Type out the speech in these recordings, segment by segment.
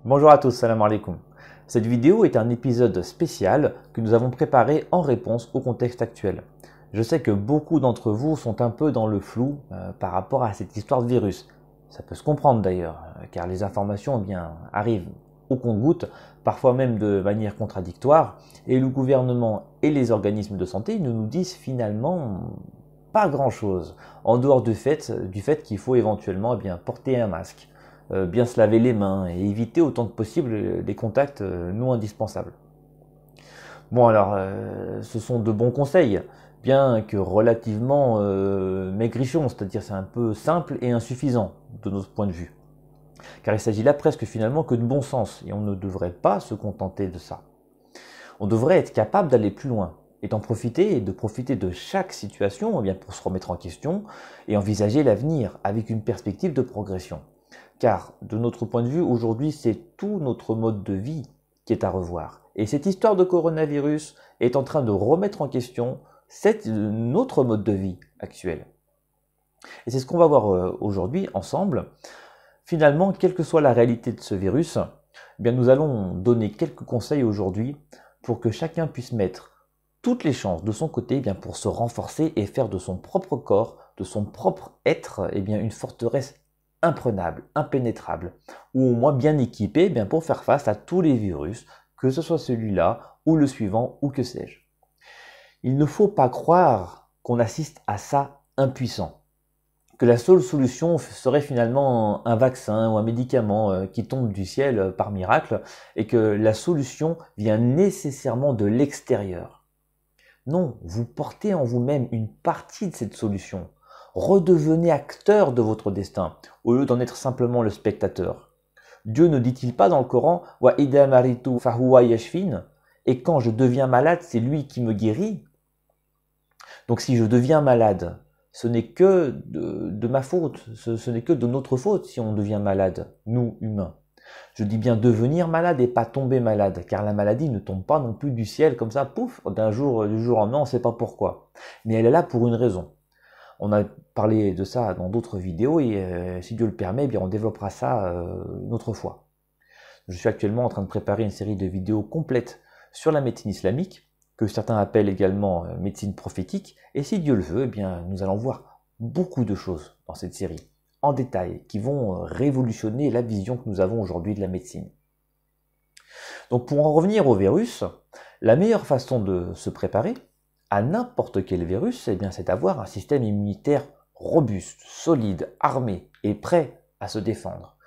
Bonjour à tous, salam alaikum. Cette vidéo est un épisode spécial que nous avons préparé en réponse au contexte actuel. Je sais que beaucoup d'entre vous sont un peu dans le flou par rapport à cette histoire de virus. Ça peut se comprendre d'ailleurs, car les informations arrivent au compte-gouttes, parfois même de manière contradictoire, et le gouvernement et les organismes de santé ne nous disent finalement pas grand-chose, en dehors du fait qu'il faut éventuellement porter un masque, bien se laver les mains et éviter autant que possible les contacts non indispensables. Bon alors, ce sont de bons conseils, bien que relativement maigrichons, c'est-à-dire c'est un peu simple et insuffisant de notre point de vue. Car il s'agit là presque finalement que de bon sens, et on ne devrait pas se contenter de ça. On devrait être capable d'aller plus loin, et d'en profiter, et de profiter de chaque situation pour se remettre en question et envisager l'avenir avec une perspective de progression. Car de notre point de vue, aujourd'hui, c'est tout notre mode de vie qui est à revoir. Et cette histoire de coronavirus est en train de remettre en question notre mode de vie actuel. Et c'est ce qu'on va voir aujourd'hui ensemble. Finalement, quelle que soit la réalité de ce virus, nous allons donner quelques conseils aujourd'hui pour que chacun puisse mettre toutes les chances de son côté pour se renforcer et faire de son propre corps, de son propre être, une forteresse imprenable, impénétrable, ou au moins bien équipé pour faire face à tous les virus, que ce soit celui-là, ou le suivant, ou que sais-je. Il ne faut pas croire qu'on assiste à ça impuissant, que la seule solution serait finalement un vaccin ou un médicament qui tombe du ciel par miracle, et que la solution vient nécessairement de l'extérieur. Non, vous portez en vous-même une partie de cette solution. Redevenez acteur de votre destin, au lieu d'en être simplement le spectateur. Dieu ne dit-il pas dans le Coran « Wa idha maritu fahuwa yashfin » et quand je deviens malade, c'est lui qui me guérit. Donc si je deviens malade, ce n'est que de ma faute, ce n'est que de notre faute si on devient malade, nous humains. Je dis bien devenir malade et pas tomber malade, car la maladie ne tombe pas non plus du ciel comme ça, pouf, du jour au lendemain, on ne sait pas pourquoi. Mais elle est là pour une raison. On a parlé de ça dans d'autres vidéos et si Dieu le permet, on développera ça une autre fois. Je suis actuellement en train de préparer une série de vidéos complètes sur la médecine islamique, que certains appellent également médecine prophétique, et si Dieu le veut, nous allons voir beaucoup de choses dans cette série, en détail, qui vont révolutionner la vision que nous avons aujourd'hui de la médecine. Donc pour en revenir au virus, la meilleure façon de se préparer à n'importe quel virus, c'est d'avoir un système immunitaire robuste, solide, armé et prêt à se défendre.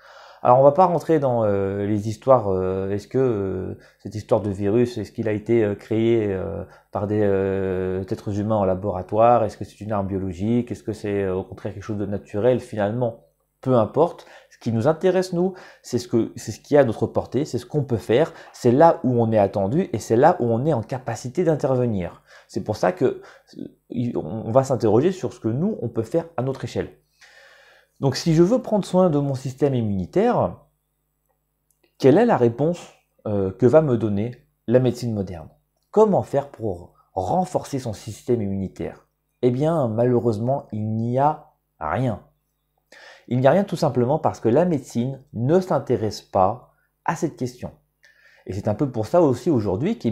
Alors on va pas rentrer dans les histoires, est-ce que cette histoire de virus, est-ce qu'il a été créé par des êtres humains en laboratoire, est-ce que c'est une arme biologique, est-ce que c'est au contraire quelque chose de naturel, finalement, peu importe. Ce qui nous intéresse nous, c'est ce qui est à notre portée, c'est ce qu'on peut faire, c'est là où on est attendu et c'est là où on est en capacité d'intervenir. C'est pour ça que on va s'interroger sur ce que nous on peut faire à notre échelle. Donc si je veux prendre soin de mon système immunitaire, quelle est la réponse que va me donner la médecine moderne? Comment faire pour renforcer son système immunitaire? Malheureusement, il n'y a rien. Il n'y a rien tout simplement parce que la médecine ne s'intéresse pas à cette question. Et c'est un peu pour ça aussi aujourd'hui que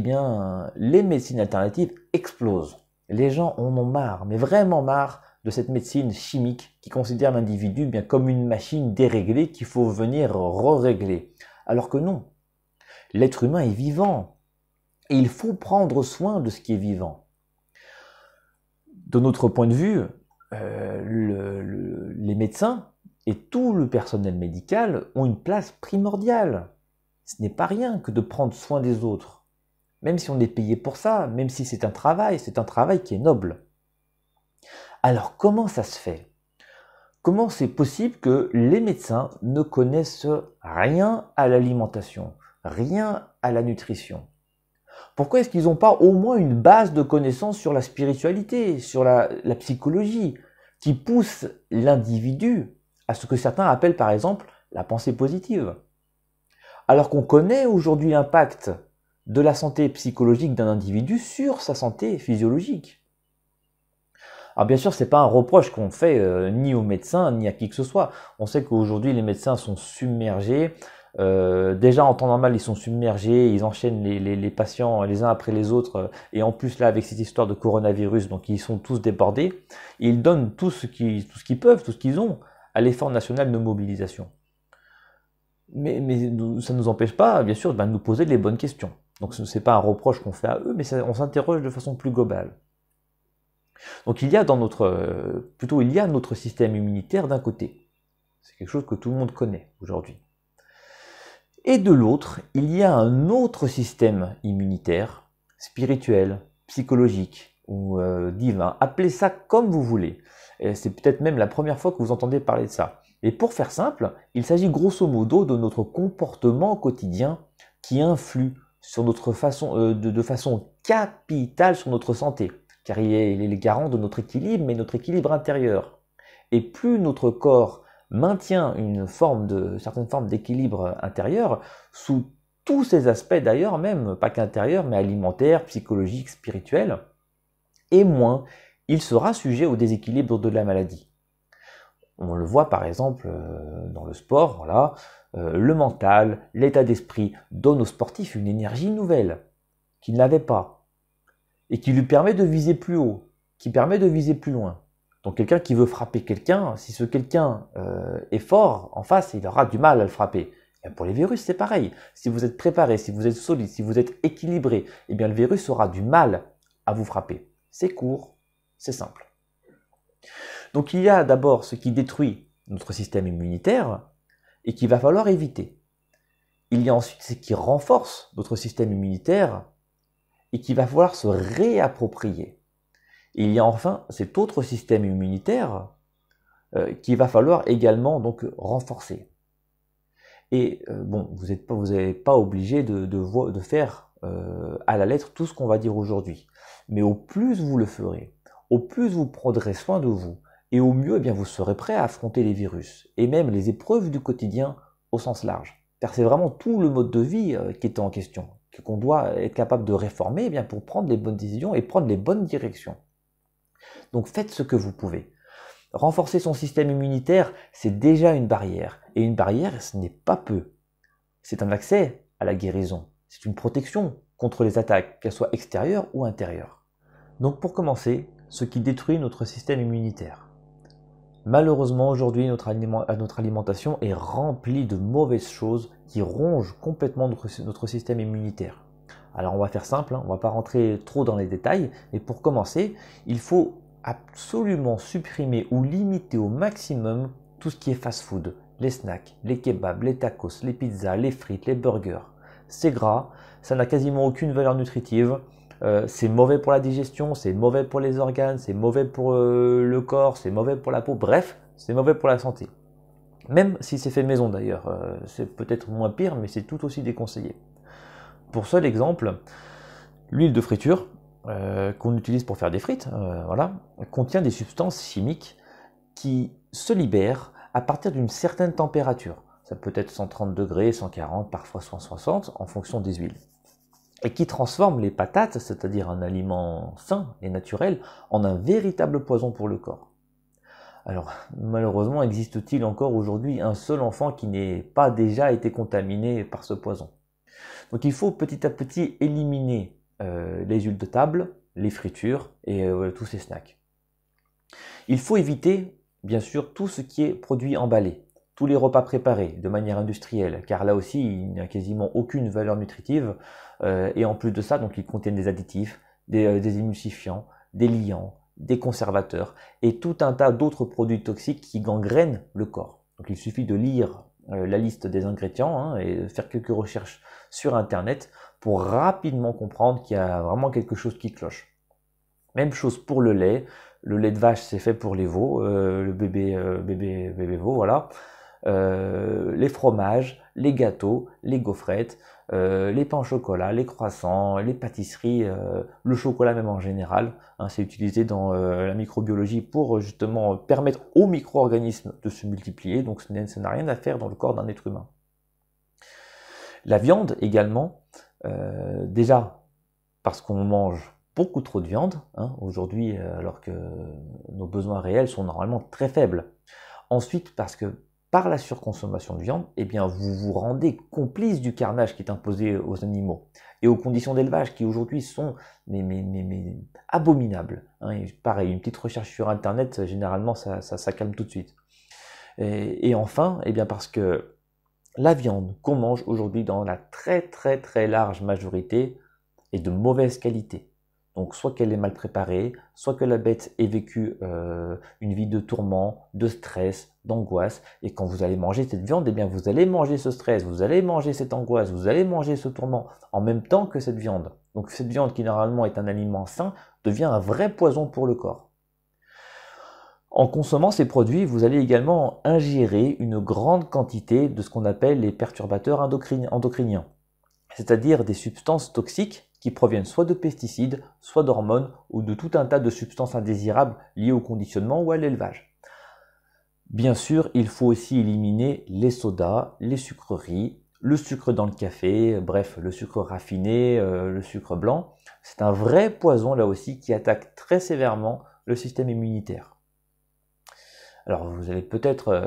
les médecines alternatives explosent. Les gens en ont marre, mais vraiment marre, de cette médecine chimique qui considère l'individu comme une machine déréglée qu'il faut venir régler. Alors que non, l'être humain est vivant et il faut prendre soin de ce qui est vivant. De notre point de vue, les médecins et tout le personnel médical ont une place primordiale. Ce n'est pas rien que de prendre soin des autres, même si on est payé pour ça, même si c'est un travail qui est noble. Alors comment ça se fait? Comment c'est possible que les médecins ne connaissent rien à l'alimentation, rien à la nutrition? Pourquoi est-ce qu'ils n'ont pas au moins une base de connaissances sur la spiritualité, sur la psychologie, qui pousse l'individu à ce que certains appellent par exemple la pensée positive? Alors qu'on connaît aujourd'hui l'impact de la santé psychologique d'un individu sur sa santé physiologique. Alors bien sûr, c'est pas un reproche qu'on fait ni aux médecins ni à qui que ce soit. On sait qu'aujourd'hui les médecins sont submergés Déjà en temps normal, ils sont submergés, ils enchaînent les patients les uns après les autres, et en plus là avec cette histoire de coronavirus, donc ils sont tous débordés. Ils donnent tout ce qu'ils peuvent, tout ce qu'ils ont à l'effort national de mobilisation. Mais ça ne nous empêche pas, bien sûr, de nous poser les bonnes questions. Donc ce n'est pas un reproche qu'on fait à eux, mais on s'interroge de façon plus globale. Donc il y a notre système immunitaire d'un côté. C'est quelque chose que tout le monde connaît aujourd'hui. Et de l'autre, il y a un autre système immunitaire, spirituel, psychologique ou divin. Appelez ça comme vous voulez. C'est peut-être même la première fois que vous entendez parler de ça. Et pour faire simple, il s'agit grosso modo de notre comportement quotidien qui influe sur notre façon, de façon capitale sur notre santé, car il est garant de notre équilibre, mais notre équilibre intérieur. Et plus notre corps maintient certaine forme d'équilibre intérieur, sous tous ces aspects d'ailleurs, même pas qu'intérieur, mais alimentaire, psychologique, spirituel, et moins il sera sujet au déséquilibre de la maladie. On le voit par exemple dans le sport, voilà, le mental, l'état d'esprit donne aux sportifs une énergie nouvelle qu'ils n'avaient pas et qui lui permet de viser plus haut, qui permet de viser plus loin. Donc quelqu'un qui veut frapper quelqu'un, si ce quelqu'un est fort en face, il aura du mal à le frapper. Et pour les virus, c'est pareil. Si vous êtes préparé, si vous êtes solide, si vous êtes équilibré, eh bien le virus aura du mal à vous frapper. C'est court, c'est simple. Donc il y a d'abord ce qui détruit notre système immunitaire et qu'il va falloir éviter. Il y a ensuite ce qui renforce notre système immunitaire et qu'il va falloir se réapproprier. Et il y a enfin cet autre système immunitaire qu'il va falloir également donc renforcer. Et bon, vous n'êtes pas obligé de faire à la lettre tout ce qu'on va dire aujourd'hui. Mais au plus vous le ferez, au plus vous prendrez soin de vous, et au mieux, eh bien, vous serez prêt à affronter les virus, et même les épreuves du quotidien au sens large. Car c'est vraiment tout le mode de vie qui est en question, qu'on doit être capable de réformer eh bien, pour prendre les bonnes décisions et prendre les bonnes directions. Donc faites ce que vous pouvez. Renforcer son système immunitaire, c'est déjà une barrière. Et une barrière, ce n'est pas peu. C'est un accès à la guérison. C'est une protection contre les attaques, qu'elles soient extérieures ou intérieures. Donc pour commencer, ce qui détruit notre système immunitaire. Malheureusement, aujourd'hui, notre alimentation est remplie de mauvaises choses qui rongent complètement notre système immunitaire. Alors on va faire simple, on ne va pas rentrer trop dans les détails, mais pour commencer, il faut absolument supprimer ou limiter au maximum tout ce qui est fast-food, les snacks, les kebabs, les tacos, les pizzas, les frites, les burgers. C'est gras, ça n'a quasiment aucune valeur nutritive. C'est mauvais pour la digestion, c'est mauvais pour les organes, c'est mauvais pour le corps, c'est mauvais pour la peau, bref, c'est mauvais pour la santé. Même si c'est fait maison d'ailleurs, c'est peut-être moins pire, mais c'est tout aussi déconseillé. Pour seul exemple, l'huile de friture qu'on utilise pour faire des frites, voilà, contient des substances chimiques qui se libèrent à partir d'une certaine température. Ça peut être 130 degrés, 140, parfois 160 en fonction des huiles. Et qui transforme les patates, c'est-à-dire un aliment sain et naturel, en un véritable poison pour le corps. Alors, malheureusement, existe-t-il encore aujourd'hui un seul enfant qui n'ait pas déjà été contaminé par ce poison? Donc il faut petit à petit éliminer les huiles de table, les fritures et tous ces snacks. Il faut éviter, bien sûr, tout ce qui est produit emballé. Tous les repas préparés de manière industrielle, car là aussi il n'y a quasiment aucune valeur nutritive, et en plus de ça, donc ils contiennent des additifs, des émulsifiants, des liants, des conservateurs et tout un tas d'autres produits toxiques qui gangrènent le corps. Donc il suffit de lire la liste des ingrédients et de faire quelques recherches sur internet pour rapidement comprendre qu'il y a vraiment quelque chose qui cloche. Même chose pour le lait de vache c'est fait pour les veaux, le bébé veau, voilà. Les fromages, les gâteaux, les gaufrettes, les pains au chocolat, les croissants, les pâtisseries, le chocolat même en général. C'est utilisé dans la microbiologie pour justement permettre aux micro-organismes de se multiplier, donc ça n'a rien à faire dans le corps d'un être humain. La viande également, déjà parce qu'on mange beaucoup trop de viande aujourd'hui, alors que nos besoins réels sont normalement très faibles. Ensuite parce que par la surconsommation de viande, eh bien, vous vous rendez complice du carnage qui est imposé aux animaux et aux conditions d'élevage qui aujourd'hui sont abominables. Hein. Et pareil, une petite recherche sur Internet, généralement, ça calme tout de suite. Et enfin, eh bien, parce que la viande qu'on mange aujourd'hui dans la très large majorité est de mauvaise qualité. Donc soit qu'elle est mal préparée, soit que la bête ait vécu une vie de tourment, de stress, d'angoisse. Et quand vous allez manger cette viande, eh bien vous allez manger ce stress, vous allez manger cette angoisse, vous allez manger ce tourment en même temps que cette viande. Donc cette viande qui normalement est un aliment sain devient un vrai poison pour le corps. En consommant ces produits, vous allez également ingérer une grande quantité de ce qu'on appelle les perturbateurs endocriniens, c'est-à-dire des substances toxiques qui proviennent soit de pesticides, soit d'hormones ou de tout un tas de substances indésirables liées au conditionnement ou à l'élevage. Bien sûr, il faut aussi éliminer les sodas, les sucreries, le sucre dans le café, bref, le sucre raffiné, le sucre blanc. C'est un vrai poison là aussi qui attaque très sévèrement le système immunitaire. Alors vous allez peut-être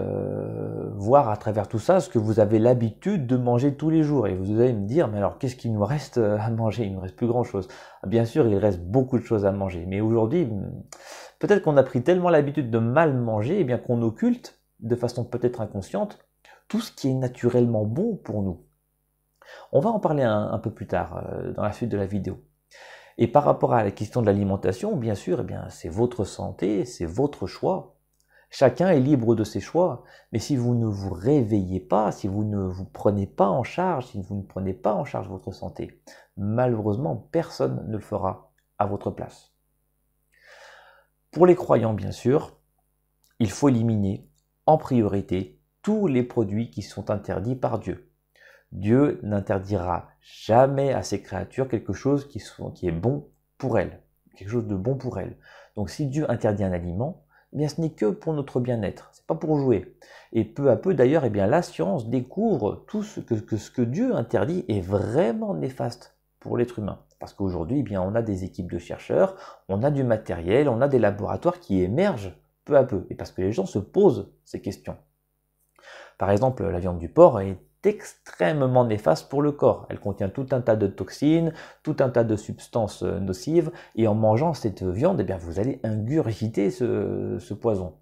voir à travers tout ça ce que vous avez l'habitude de manger tous les jours et vous allez me dire mais alors qu'est-ce qu'il nous reste à manger? Il ne nous reste plus grand chose. Bien sûr il reste beaucoup de choses à manger mais aujourd'hui peut-être qu'on a pris tellement l'habitude de mal manger et bien qu'on occulte de façon peut-être inconsciente tout ce qui est naturellement bon pour nous. On va en parler un peu plus tard dans la suite de la vidéo. Et par rapport à la question de l'alimentation, bien sûr, eh bien, c'est votre santé, c'est votre choix. Chacun est libre de ses choix, mais si vous ne vous réveillez pas, si vous ne vous prenez pas en charge, si vous ne prenez pas en charge votre santé, malheureusement, personne ne le fera à votre place. Pour les croyants, bien sûr, il faut éliminer en priorité tous les produits qui sont interdits par Dieu. Dieu n'interdira jamais à ses créatures quelque chose qui est bon pour elles, quelque chose de bon pour elles. Donc si Dieu interdit un aliment, eh bien, ce n'est que pour notre bien-être, c'est pas pour jouer. Et peu à peu d'ailleurs, eh bien, la science découvre tout ce que Dieu interdit est vraiment néfaste pour l'être humain. Parce qu'aujourd'hui, eh bien, on a des équipes de chercheurs, on a du matériel, on a des laboratoires qui émergent peu à peu. Et parce que les gens se posent ces questions. Par exemple, la viande du porc est extrêmement néfaste pour le corps. Elle contient tout un tas de toxines, tout un tas de substances nocives, et en mangeant cette viande, eh bien, vous allez ingurgiter ce poison.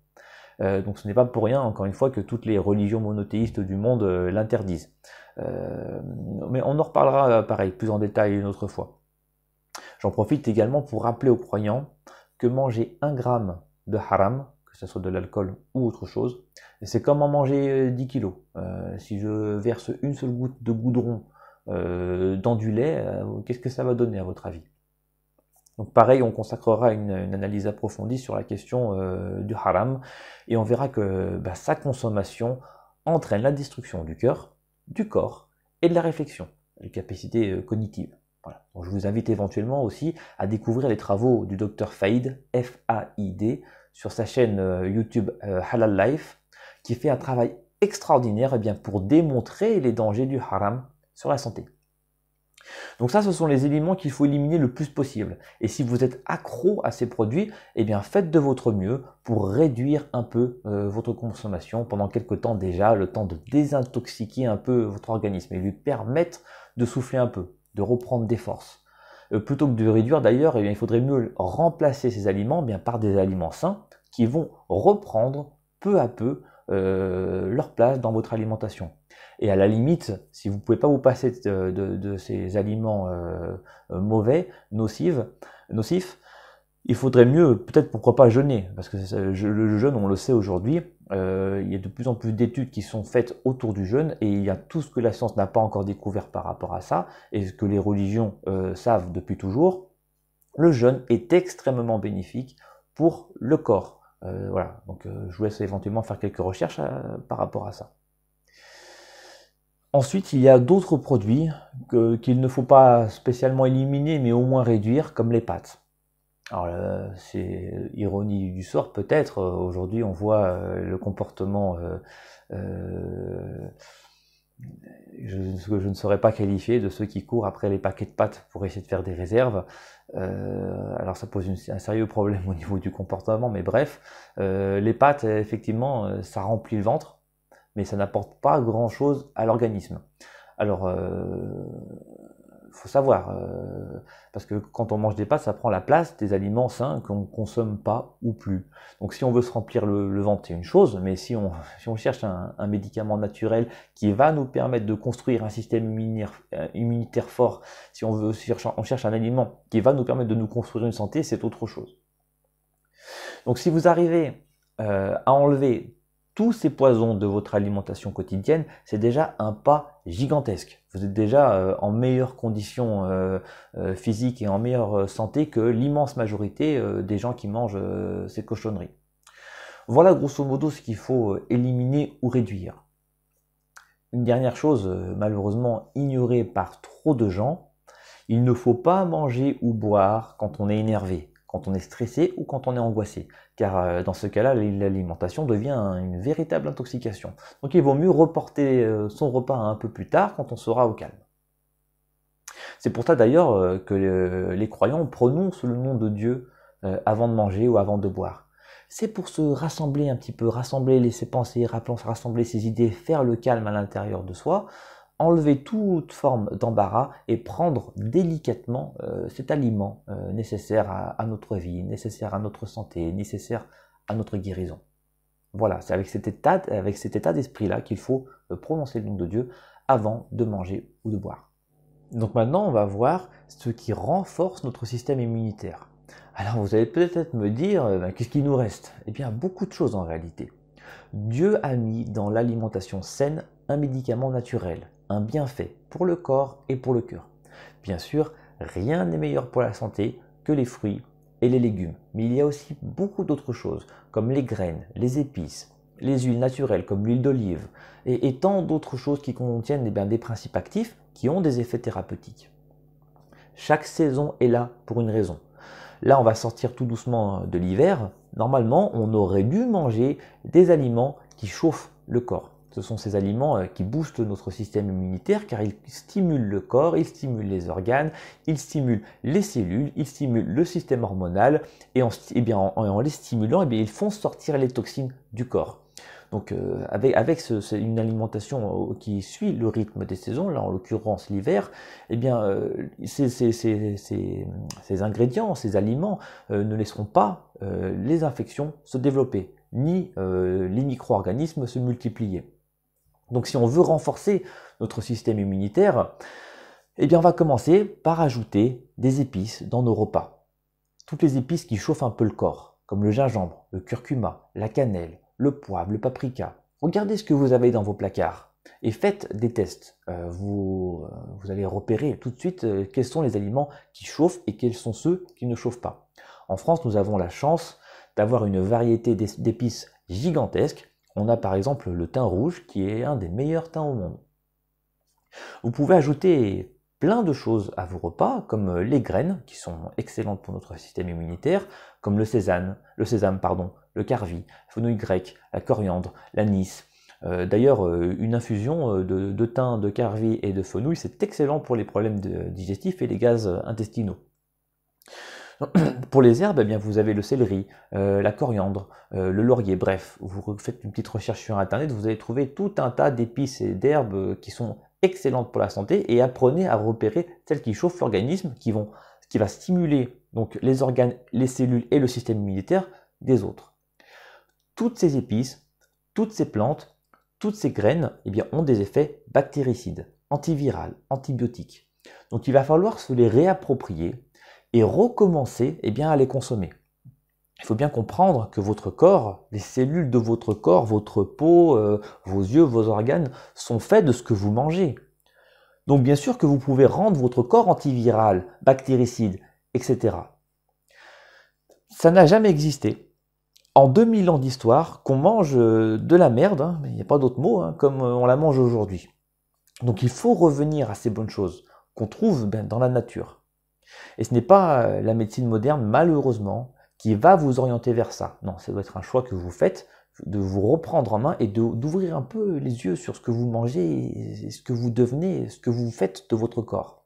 Donc ce n'est pas pour rien, encore une fois, que toutes les religions monothéistes du monde l'interdisent. Mais on en reparlera pareil, plus en détail une autre fois. J'en profite également pour rappeler aux croyants que manger 1 gramme de haram, que ce soit de l'alcool ou autre chose, c'est comme en manger 10 kilos. Si je verse une seule goutte de goudron dans du lait, qu'est-ce que ça va donner à votre avis? Donc pareil, on consacrera une analyse approfondie sur la question du haram et on verra que sa consommation entraîne la destruction du cœur, du corps et de la réflexion, les capacités cognitives. Voilà. Donc je vous invite éventuellement aussi à découvrir les travaux du Dr Faïd, F-A-I-D, sur sa chaîne YouTube Halal Life, qui fait un travail extraordinaire bien, pour démontrer les dangers du haram sur la santé. Donc ça, ce sont les éléments qu'il faut éliminer le plus possible. Et si vous êtes accro à ces produits, eh bien faites de votre mieux pour réduire un peu votre consommation pendant quelques temps déjà, le temps de désintoxiquer un peu votre organisme et lui permettre de souffler un peu, de reprendre des forces. Plutôt que de réduire d'ailleurs, eh bien, il faudrait mieux remplacer ces aliments par des aliments sains qui vont reprendre peu à peu leur place dans votre alimentation. Et à la limite, si vous ne pouvez pas vous passer de ces aliments mauvais, nocifs, il faudrait mieux, peut-être pourquoi pas jeûner, parce que le jeûne, on le sait aujourd'hui, il y a de plus en plus d'études qui sont faites autour du jeûne, et il y a tout ce que la science n'a pas encore découvert par rapport à ça, et ce que les religions savent depuis toujours. Le jeûne est extrêmement bénéfique pour le corps. Voilà, donc je vous laisse éventuellement faire quelques recherches par rapport à ça. Ensuite, il y a d'autres produits qu'il ne faut pas spécialement éliminer, mais au moins réduire, comme les pâtes. Alors, c'est ironie du sort peut-être. Aujourd'hui, on voit le comportement, je ne saurais pas qualifier, de ceux qui courent après les paquets de pâtes pour essayer de faire des réserves. Alors, ça pose un sérieux problème au niveau du comportement, mais bref, les pâtes, effectivement, ça remplit le ventre. mais ça n'apporte pas grand-chose à l'organisme. Alors, faut savoir, parce que quand on mange des pâtes, ça prend la place des aliments sains qu'on ne consomme pas ou plus. Donc si on veut se remplir le ventre, c'est une chose, mais si on cherche un médicament naturel qui va nous permettre de construire un système immunitaire fort, si on cherche un aliment qui va nous permettre de nous construire une santé, c'est autre chose. Donc si vous arrivez à enlever tous ces poisons de votre alimentation quotidienne, c'est déjà un pas gigantesque. Vous êtes déjà en meilleure condition physique et en meilleure santé que l'immense majorité des gens qui mangent ces cochonneries. Voilà grosso modo ce qu'il faut éliminer ou réduire. Une dernière chose, malheureusement ignorée par trop de gens, il ne faut pas manger ou boire quand on est énervé, quand on est stressé ou quand on est angoissé, car dans ce cas-là, l'alimentation devient une véritable intoxication. Donc il vaut mieux reporter son repas un peu plus tard quand on sera au calme. C'est pour ça d'ailleurs que les croyants prononcent le nom de Dieu avant de manger ou avant de boire. C'est pour se rassembler un petit peu, rassembler ses pensées, rassembler ses idées, faire le calme à l'intérieur de soi, enlever toute forme d'embarras et prendre délicatement cet aliment nécessaire à notre vie, nécessaire à notre santé, nécessaire à notre guérison. Voilà, c'est avec cet état d'esprit-là qu'il faut prononcer le nom de Dieu avant de manger ou de boire. Donc maintenant, on va voir ce qui renforce notre système immunitaire. Alors vous allez peut-être me dire, qu'est-ce qu'il nous reste? Eh bien, beaucoup de choses en réalité. Dieu a mis dans l'alimentation saine un médicament naturel, un bienfait pour le corps et pour le cœur. Bien sûr, rien n'est meilleur pour la santé que les fruits et les légumes. Mais il y a aussi beaucoup d'autres choses, comme les graines, les épices, les huiles naturelles comme l'huile d'olive, et tant d'autres choses qui contiennent des principes actifs qui ont des effets thérapeutiques. Chaque saison est là pour une raison. Là, on va sortir tout doucement de l'hiver. Normalement, on aurait dû manger des aliments qui chauffent le corps. Ce sont ces aliments qui boostent notre système immunitaire car ils stimulent le corps, ils stimulent les organes, ils stimulent les cellules, ils stimulent le système hormonal et en les stimulant, ils font sortir les toxines du corps. Donc avec une alimentation qui suit le rythme des saisons, là en l'occurrence l'hiver, ces ingrédients, ces aliments ne laisseront pas les infections se développer, ni les micro-organismes se multiplier. Donc si on veut renforcer notre système immunitaire, on va commencer par ajouter des épices dans nos repas. Toutes les épices qui chauffent un peu le corps, comme le gingembre, le curcuma, la cannelle, le poivre, le paprika. Regardez ce que vous avez dans vos placards et faites des tests. Vous allez repérer tout de suite quels sont les aliments qui chauffent et quels sont ceux qui ne chauffent pas. En France, nous avons la chance d'avoir une variété d'épices gigantesques. On a par exemple le thym rouge qui est un des meilleurs thym au monde. Vous pouvez ajouter plein de choses à vos repas, comme les graines, qui sont excellentes pour notre système immunitaire, comme le sésame, le carvi, la fenouil grecque, la coriandre, l'anis. D'ailleurs, une infusion de thym, de carvi et de fenouil, c'est excellent pour les problèmes digestifs et les gaz intestinaux. Pour les herbes, vous avez le céleri, la coriandre, le laurier, bref, vous faites une petite recherche sur internet, vous allez trouver tout un tas d'épices et d'herbes qui sont excellentes pour la santé et apprenez à repérer celles qui chauffent l'organisme, qui va stimuler donc les organes, les cellules et le système immunitaire des autres. Toutes ces épices, toutes ces plantes, toutes ces graines ont des effets bactéricides, antivirales, antibiotiques. Donc il va falloir se les réapproprier et recommencer à les consommer. Il faut bien comprendre que votre corps, les cellules de votre corps, votre peau, vos yeux, vos organes sont faits de ce que vous mangez. Donc bien sûr que vous pouvez rendre votre corps antiviral, bactéricide, etc. Ça n'a jamais existé. En 2000 ans d'histoire, qu'on mange de la merde, mais il n'y a pas d'autre mot, comme on la mange aujourd'hui. Donc il faut revenir à ces bonnes choses qu'on trouve dans la nature. Et ce n'est pas la médecine moderne, malheureusement, qui va vous orienter vers ça. Non, ça doit être un choix que vous faites, de vous reprendre en main et d'ouvrir un peu les yeux sur ce que vous mangez, et ce que vous devenez, ce que vous faites de votre corps.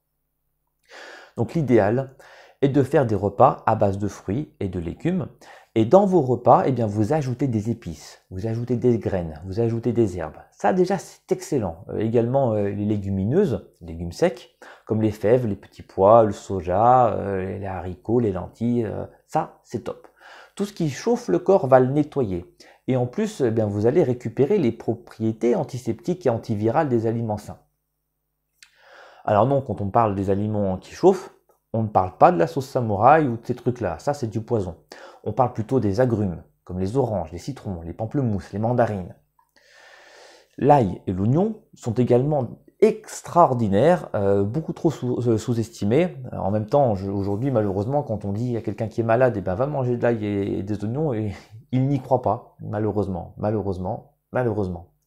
Donc l'idéal est de faire des repas à base de fruits et de légumes, Et dans vos repas, eh bien, vous ajoutez des épices, vous ajoutez des graines, vous ajoutez des herbes. Ça déjà, c'est excellent. Également, les légumineuses, les légumes secs, comme les fèves, les petits pois, le soja, les haricots, les lentilles, ça, c'est top. Tout ce qui chauffe le corps va le nettoyer. Et en plus, eh bien, vous allez récupérer les propriétés antiseptiques et antivirales des aliments sains. Alors non, quand on parle des aliments qui chauffent, on ne parle pas de la sauce samouraï ou de ces trucs-là, ça c'est du poison. On parle plutôt des agrumes, comme les oranges, les citrons, les pamplemousses, les mandarines. L'ail et l'oignon sont également extraordinaires, beaucoup trop sous-estimés. En même temps, aujourd'hui, malheureusement, quand on dit à quelqu'un qui est malade, eh ben, va manger de l'ail et des oignons, et il n'y croit pas, malheureusement.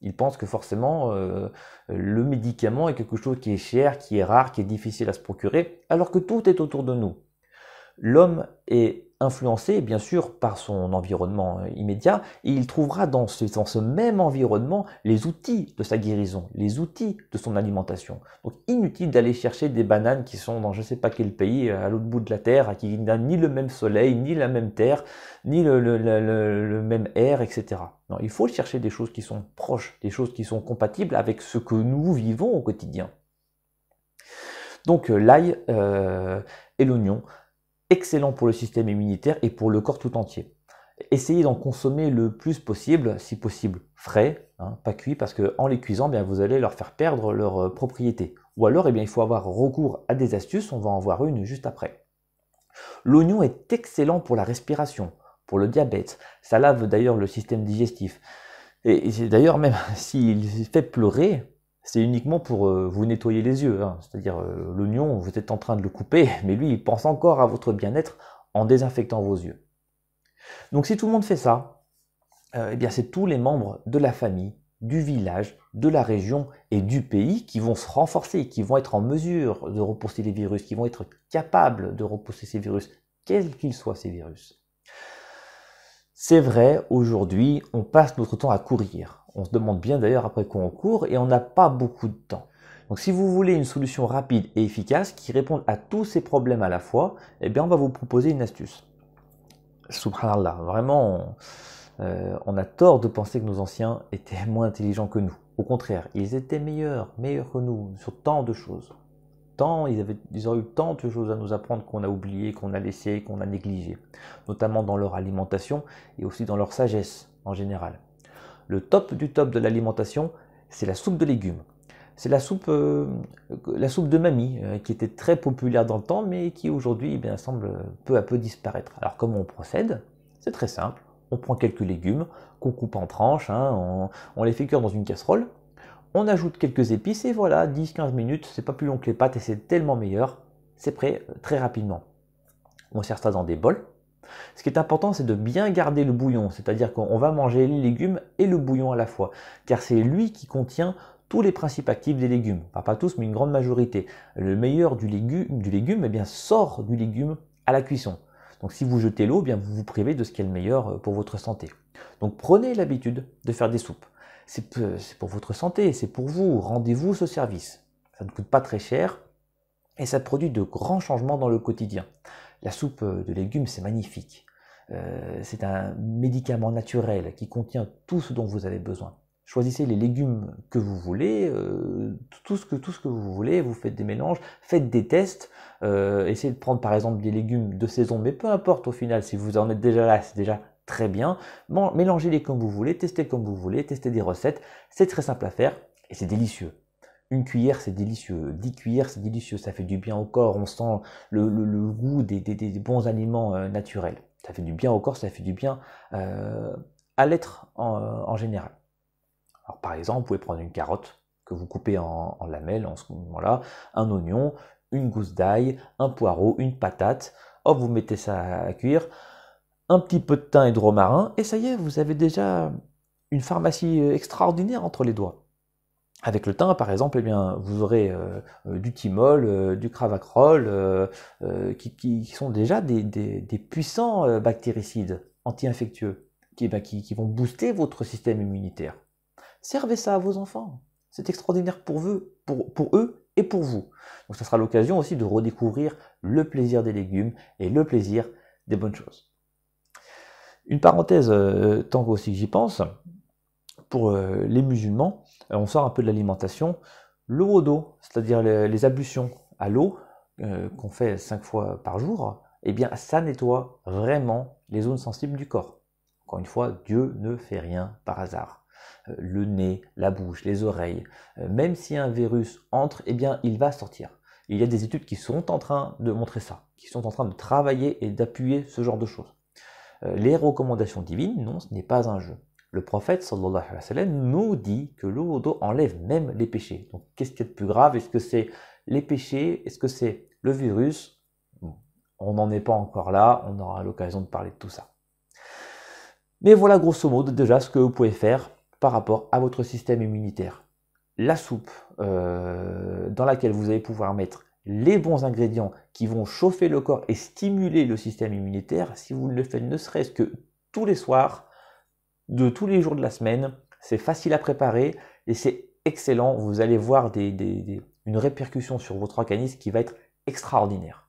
Il pense que forcément, le médicament est quelque chose qui est cher, qui est rare, qui est difficile à se procurer, alors que tout est autour de nous. L'homme est influencé, bien sûr, par son environnement immédiat, et il trouvera dans ce même environnement les outils de sa guérison, les outils de son alimentation. Donc inutile d'aller chercher des bananes qui sont dans je ne sais pas quel pays, à l'autre bout de la terre, qui n'a ni le même soleil, ni la même terre, ni le même air, etc. Non, il faut chercher des choses qui sont proches, des choses qui sont compatibles avec ce que nous vivons au quotidien. Donc l'ail et l'oignon, excellent pour le système immunitaire et pour le corps tout entier. Essayez d'en consommer le plus possible, si possible frais, pas cuits, parce qu'en les cuisant, bien, vous allez leur faire perdre leurs propriétés. Ou alors, eh bien, il faut avoir recours à des astuces, on va en voir une juste après. L'oignon est excellent pour la respiration, pour le diabète, ça lave d'ailleurs le système digestif. Et d'ailleurs, même s'il fait pleurer, c'est uniquement pour vous nettoyer les yeux. C'est-à-dire l'oignon, vous êtes en train de le couper, mais lui, il pense encore à votre bien-être en désinfectant vos yeux. Donc si tout le monde fait ça, eh bien c'est tous les membres de la famille, du village, de la région et du pays qui vont se renforcer, qui vont être en mesure de repousser les virus, qui vont être capables de repousser ces virus, quels qu'ils soient ces virus. C'est vrai, aujourd'hui, on passe notre temps à courir. On se demande bien d'ailleurs après quoi on court et on n'a pas beaucoup de temps. Donc si vous voulez une solution rapide et efficace qui réponde à tous ces problèmes à la fois, eh bien on va vous proposer une astuce. Subhanallah, vraiment, on a tort de penser que nos anciens étaient moins intelligents que nous. Au contraire, ils étaient meilleurs que nous sur tant de choses. Ils auraient eu tant de choses à nous apprendre qu'on a oublié, qu'on a laissé, qu'on a négligé, notamment dans leur alimentation et aussi dans leur sagesse en général. Le top du top de l'alimentation, c'est la soupe de légumes. C'est la soupe de mamie, qui était très populaire dans le temps, mais qui aujourd'hui semble peu à peu disparaître. Alors comment on procède? C'est très simple. On prend quelques légumes qu'on coupe en tranches, on les fait cuire dans une casserole. On ajoute quelques épices et voilà, 10-15 minutes, c'est pas plus long que les pâtes et c'est tellement meilleur, c'est prêt très rapidement. On sert ça dans des bols. Ce qui est important, c'est de bien garder le bouillon, c'est-à-dire qu'on va manger les légumes et le bouillon à la fois, car c'est lui qui contient tous les principes actifs des légumes. Enfin, pas tous, mais une grande majorité. Le meilleur du légume sort du légume à la cuisson. Donc si vous jetez l'eau, vous vous privez de ce qui est le meilleur pour votre santé. Donc prenez l'habitude de faire des soupes. C'est pour votre santé, c'est pour vous, rendez-vous ce service. Ça ne coûte pas très cher et ça produit de grands changements dans le quotidien. La soupe de légumes, c'est magnifique. C'est un médicament naturel qui contient tout ce dont vous avez besoin. Choisissez les légumes que vous voulez, tout ce que vous voulez, vous faites des mélanges, faites des tests, essayez de prendre par exemple des légumes de saison, mais peu importe au final, si vous en êtes déjà là, c'est déjà très bien. Bon, mélangez-les comme vous voulez, testez comme vous voulez, testez des recettes, c'est très simple à faire et c'est délicieux. Une cuillère, c'est délicieux. 10 cuillères, c'est délicieux. Ça fait du bien au corps. On sent le goût des bons aliments naturels. Ça fait du bien au corps, ça fait du bien à l'être en général. Alors, par exemple, vous pouvez prendre une carotte que vous coupez en lamelles en ce moment-là, un oignon, une gousse d'ail, un poireau, une patate. Hop, vous mettez ça à cuire. Un petit peu de thym et de romarin. Et ça y est, vous avez déjà une pharmacie extraordinaire entre les doigts. Avec le thym, par exemple, vous aurez du thymol, du cravacrol, qui sont déjà des puissants bactéricides anti-infectieux qui vont booster votre système immunitaire. Servez ça à vos enfants. C'est extraordinaire pour eux et pour vous. Donc ça sera l'occasion aussi de redécouvrir le plaisir des légumes et le plaisir des bonnes choses. Une parenthèse, tant qu'aussi que j'y pense, pour les musulmans, on sort un peu de l'alimentation, le wudu, c'est-à-dire les ablutions à l'eau, qu'on fait 5 fois par jour, eh bien ça nettoie vraiment les zones sensibles du corps. Encore une fois, Dieu ne fait rien par hasard. Le nez, la bouche, les oreilles, même si un virus entre, eh bien il va sortir. Il y a des études qui sont en train de montrer ça, qui sont en train de travailler et d'appuyer ce genre de choses. Les recommandations divines, non, ce n'est pas un jeu. Le prophète sallallahu alayhi wa sallam nous dit que le wudu enlève même les péchés. Donc qu'est-ce qui est de plus grave? Est-ce que c'est les péchés? Est-ce que c'est le virus? Bon, on n'en est pas encore là, on aura l'occasion de parler de tout ça. Mais voilà grosso modo déjà ce que vous pouvez faire par rapport à votre système immunitaire. La soupe dans laquelle vous allez pouvoir mettre les bons ingrédients qui vont chauffer le corps et stimuler le système immunitaire, si vous le faites ne serait-ce que tous les soirs, de tous les jours de la semaine, c'est facile à préparer et c'est excellent. Vous allez voir une répercussion sur votre organisme qui va être extraordinaire.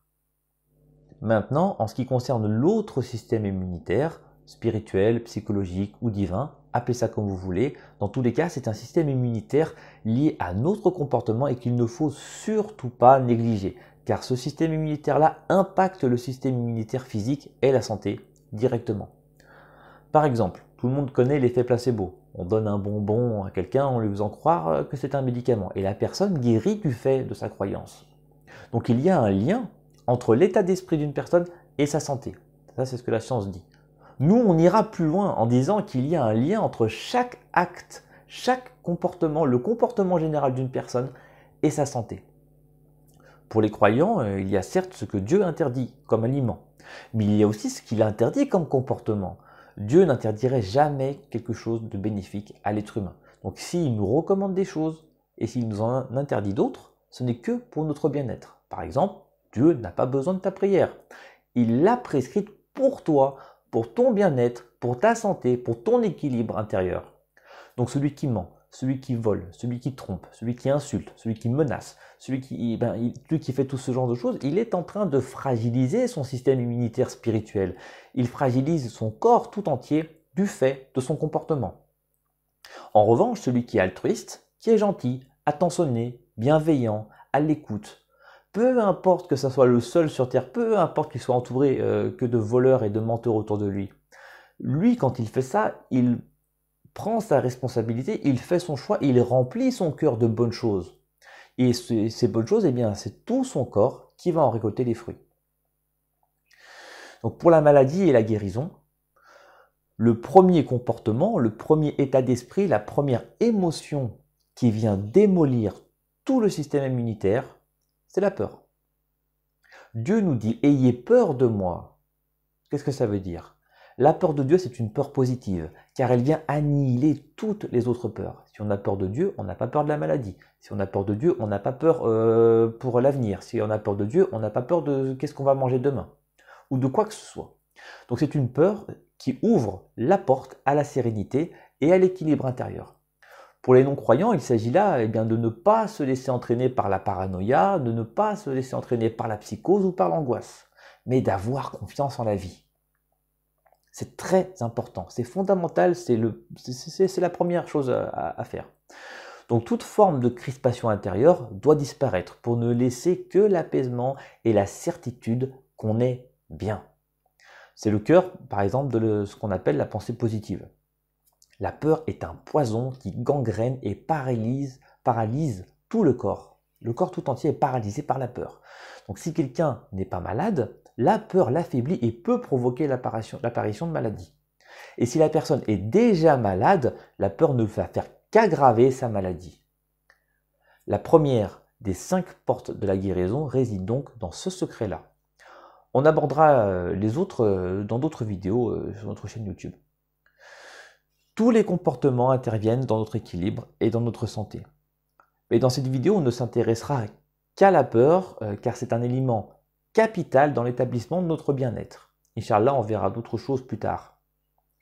Maintenant, en ce qui concerne l'autre système immunitaire, spirituel, psychologique ou divin, appelez ça comme vous voulez. Dans tous les cas, c'est un système immunitaire lié à notre comportement et qu'il ne faut surtout pas négliger. Car ce système immunitaire-là impacte le système immunitaire physique et la santé directement. Par exemple, tout le monde connaît l'effet placebo. On donne un bonbon à quelqu'un en lui faisant croire que c'est un médicament. Et la personne guérit du fait de sa croyance. Donc il y a un lien entre l'état d'esprit d'une personne et sa santé. Ça, c'est ce que la science dit. Nous, on ira plus loin en disant qu'il y a un lien entre chaque acte, chaque comportement, le comportement général d'une personne et sa santé. Pour les croyants, il y a certes ce que Dieu interdit comme aliment, mais il y a aussi ce qu'il interdit comme comportement. Dieu n'interdirait jamais quelque chose de bénéfique à l'être humain. Donc s'il nous recommande des choses et s'il nous en interdit d'autres, ce n'est que pour notre bien-être. Par exemple, Dieu n'a pas besoin de ta prière. Il l'a prescrite pour toi, pour ton bien-être, pour ta santé, pour ton équilibre intérieur. Donc celui qui ment, celui qui vole, celui qui trompe, celui qui insulte, celui qui menace, celui qui fait tout ce genre de choses, il est en train de fragiliser son système immunitaire spirituel. Il fragilise son corps tout entier du fait de son comportement. En revanche, celui qui est altruiste, qui est gentil, attentionné, bienveillant, à l'écoute, peu importe que ça soit le seul sur Terre, peu importe qu'il soit entouré que de voleurs et de menteurs autour de lui. Lui, quand il fait ça, il prend sa responsabilité, il fait son choix, il remplit son cœur de bonnes choses. Et ces bonnes choses, eh bien, c'est tout son corps qui va en récolter les fruits. Donc pour la maladie et la guérison, le premier comportement, le premier état d'esprit, la première émotion qui vient démolir tout le système immunitaire, c'est la peur. Dieu nous dit « Ayez peur de moi ». Qu'est-ce que ça veut dire? La peur de Dieu, c'est une peur positive, car elle vient annihiler toutes les autres peurs. Si on a peur de Dieu, on n'a pas peur de la maladie. Si on a peur de Dieu, on n'a pas peur pour l'avenir. Si on a peur de Dieu, on n'a pas peur de qu'est-ce qu'on va manger demain, ou de quoi que ce soit. Donc c'est une peur qui ouvre la porte à la sérénité et à l'équilibre intérieur. Pour les non-croyants, il s'agit là de ne pas se laisser entraîner par la paranoïa, de ne pas se laisser entraîner par la psychose ou par l'angoisse, mais d'avoir confiance en la vie. C'est très important, c'est fondamental, c'est la première chose à faire. Donc toute forme de crispation intérieure doit disparaître pour ne laisser que l'apaisement et la certitude qu'on est bien. C'est le cœur, par exemple, de ce qu'on appelle la pensée positive. La peur est un poison qui gangrène et paralyse tout le corps. Le corps tout entier est paralysé par la peur. Donc si quelqu'un n'est pas malade, la peur l'affaiblit et peut provoquer l'apparition de maladies. Et si la personne est déjà malade, la peur ne va faire qu'aggraver sa maladie. La première des 5 portes de la guérison réside donc dans ce secret-là. On abordera les autres dans d'autres vidéos sur notre chaîne YouTube. Tous les comportements interviennent dans notre équilibre et dans notre santé. Mais dans cette vidéo, on ne s'intéressera qu'à la peur, car c'est un élément capital dans l'établissement de notre bien-être. Inch'Allah, on verra d'autres choses plus tard.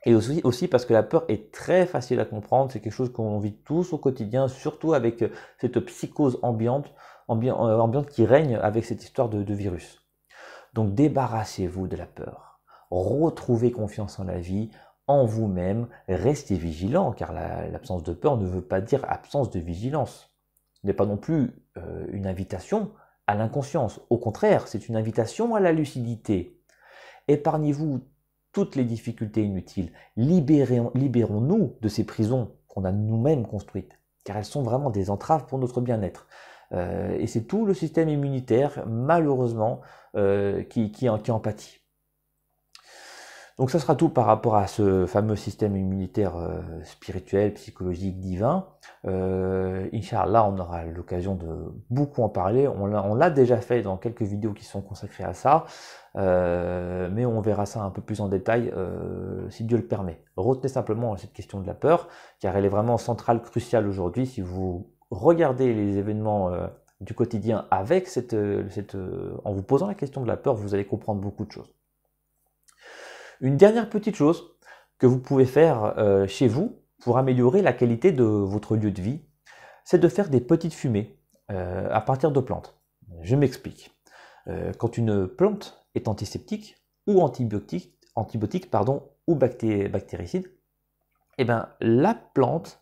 Et aussi parce que la peur est très facile à comprendre, c'est quelque chose qu'on vit tous au quotidien, surtout avec cette psychose ambiante qui règne avec cette histoire de virus. Donc débarrassez-vous de la peur. retrouvez confiance en la vie, en vous-même, restez vigilant, car l'absence de peur ne veut pas dire absence de vigilance. Ce n'est pas non plus une invitation à l'inconscience. Au contraire, c'est une invitation à la lucidité. Épargnez-vous toutes les difficultés inutiles. Libérons-nous de ces prisons qu'on a nous-mêmes construites, car elles sont vraiment des entraves pour notre bien-être. Et c'est tout le système immunitaire, malheureusement, qui en pâtit. Donc ça sera tout par rapport à ce fameux système immunitaire spirituel, psychologique, divin. Inch'Allah, on aura l'occasion de beaucoup en parler. On l'a déjà fait dans quelques vidéos qui sont consacrées à ça, mais on verra ça un peu plus en détail si Dieu le permet. Retenez simplement cette question de la peur, car elle est vraiment centrale, cruciale aujourd'hui. Si vous regardez les événements du quotidien avec en vous posant la question de la peur, vous allez comprendre beaucoup de choses. Une dernière petite chose que vous pouvez faire chez vous pour améliorer la qualité de votre lieu de vie, c'est de faire des petites fumées à partir de plantes. Je m'explique. Quand une plante est antiseptique ou antibiotique ou bactéricide, eh bien, la plante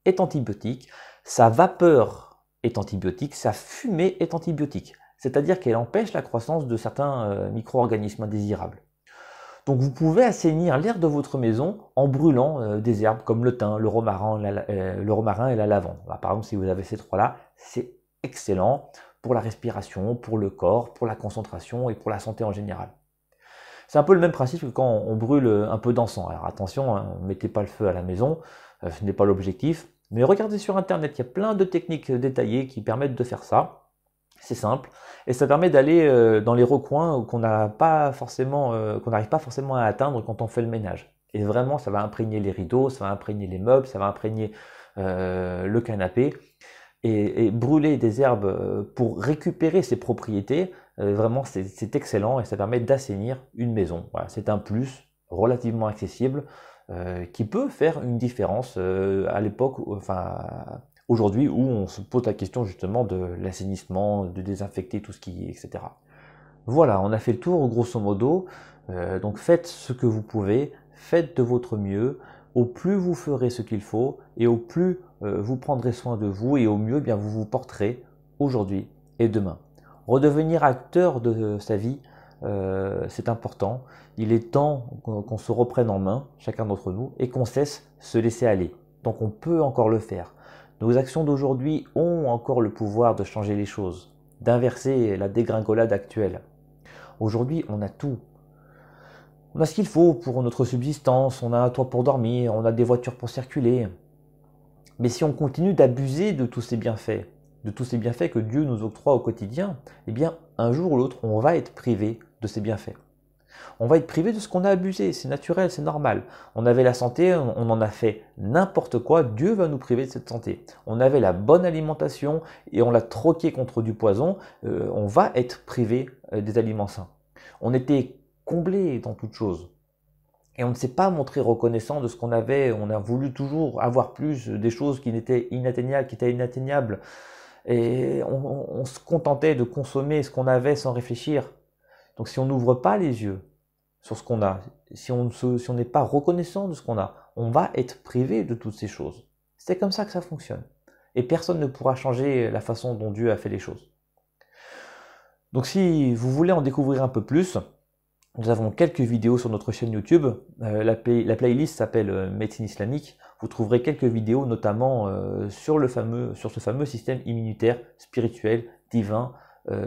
est antibiotique, sa vapeur est antibiotique, sa fumée est antibiotique. C'est-à-dire qu'elle empêche la croissance de certains micro-organismes indésirables. Donc vous pouvez assainir l'air de votre maison en brûlant des herbes comme le thym, le romarin et la lavande. Par exemple, si vous avez ces trois-là, c'est excellent pour la respiration, pour le corps, pour la concentration et pour la santé en général. C'est un peu le même principe que quand on brûle un peu d'encens. Alors attention, ne mettez pas le feu à la maison, ce n'est pas l'objectif. Mais regardez sur internet, il y a plein de techniques détaillées qui permettent de faire ça. C'est simple et ça permet d'aller dans les recoins qu'on n'arrive pas forcément à atteindre quand on fait le ménage. Et vraiment, ça va imprégner les rideaux, ça va imprégner les meubles, ça va imprégner le canapé. Et brûler des herbes pour récupérer ses propriétés, vraiment c'est excellent et ça permet d'assainir une maison. Voilà, c'est un plus relativement accessible qui peut faire une différence à l'époque, aujourd'hui où on se pose la question justement de l'assainissement, de désinfecter tout ce qui est, etc. Voilà, on a fait le tour grosso modo. Donc faites ce que vous pouvez, faites de votre mieux. Au plus vous ferez ce qu'il faut et au plus vous prendrez soin de vous et au mieux bien vous vous porterez aujourd'hui et demain. Redevenir acteur de sa vie, c'est important. Il est temps qu'on se reprenne en main, chacun d'entre nous, et qu'on cesse de se laisser aller. Donc on peut encore le faire. Nos actions d'aujourd'hui ont encore le pouvoir de changer les choses, d'inverser la dégringolade actuelle. Aujourd'hui, on a tout. On a ce qu'il faut pour notre subsistance, on a un toit pour dormir, on a des voitures pour circuler. Mais si on continue d'abuser de tous ces bienfaits que Dieu nous octroie au quotidien, eh bien, un jour ou l'autre, on va être privé de ces bienfaits. On va être privé de ce qu'on a abusé, c'est naturel, c'est normal. On avait la santé, on en a fait n'importe quoi, Dieu va nous priver de cette santé. On avait la bonne alimentation et on l'a troqué contre du poison, on va être privé des aliments sains. On était comblé dans toute chose. Et on ne s'est pas montré reconnaissant de ce qu'on avait, on a voulu toujours avoir plus, des choses qui étaient inatteignables. Et on se contentait de consommer ce qu'on avait sans réfléchir. Donc si on n'ouvre pas les yeux sur ce qu'on a, si on n'est pas reconnaissant de ce qu'on a, on va être privé de toutes ces choses. C'est comme ça que ça fonctionne. Et personne ne pourra changer la façon dont Dieu a fait les choses. Donc si vous voulez en découvrir un peu plus, nous avons quelques vidéos sur notre chaîne YouTube. La playlist s'appelle Médecine islamique. Vous trouverez quelques vidéos notamment sur ce fameux système immunitaire, spirituel, divin,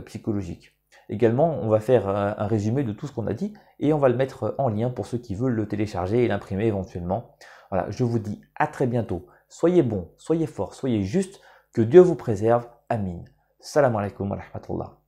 psychologique. Également, on va faire un résumé de tout ce qu'on a dit et on va le mettre en lien pour ceux qui veulent le télécharger et l'imprimer éventuellement. Voilà, je vous dis à très bientôt. Soyez bons, soyez forts, soyez justes, que Dieu vous préserve. Amin. Salam alaikum wa rahmatullah.